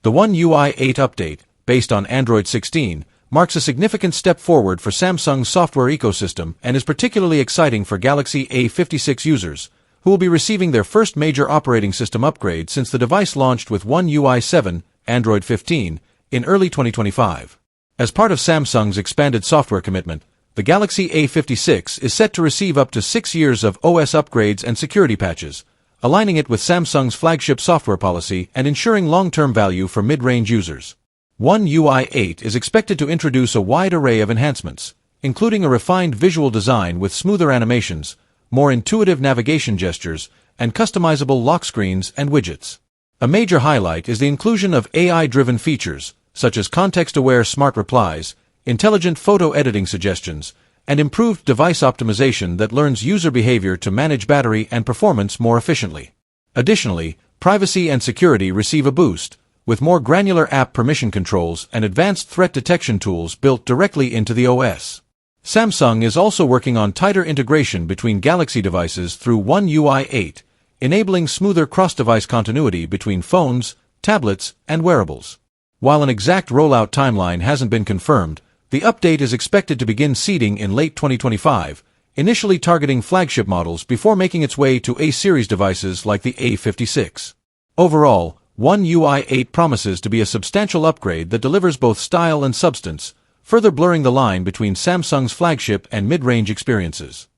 The One UI 8 update, based on Android 16, marks a significant step forward for Samsung's software ecosystem and is particularly exciting for Galaxy A56 users, who will be receiving their first major operating system upgrade since the device launched with One UI 7, Android 15, in early 2025. As part of Samsung's expanded software commitment, the Galaxy A56 is set to receive up to 6 years of OS upgrades and security patches, aligning it with Samsung's flagship software policy and ensuring long-term value for mid-range users. One UI 8 is expected to introduce a wide array of enhancements, including a refined visual design with smoother animations, more intuitive navigation gestures, and customizable lock screens and widgets. A major highlight is the inclusion of AI-driven features, such as context-aware smart replies, intelligent photo editing suggestions, and improved device optimization that learns user behavior to manage battery and performance more efficiently. Additionally, privacy and security receive a boost, with more granular app permission controls and advanced threat detection tools built directly into the OS. Samsung is also working on tighter integration between Galaxy devices through One UI 8, enabling smoother cross-device continuity between phones, tablets, and wearables. While an exact rollout timeline hasn't been confirmed, the update is expected to begin seeding in late 2025, initially targeting flagship models before making its way to A-series devices like the A56. Overall, One UI 8 promises to be a substantial upgrade that delivers both style and substance, further blurring the line between Samsung's flagship and mid-range experiences.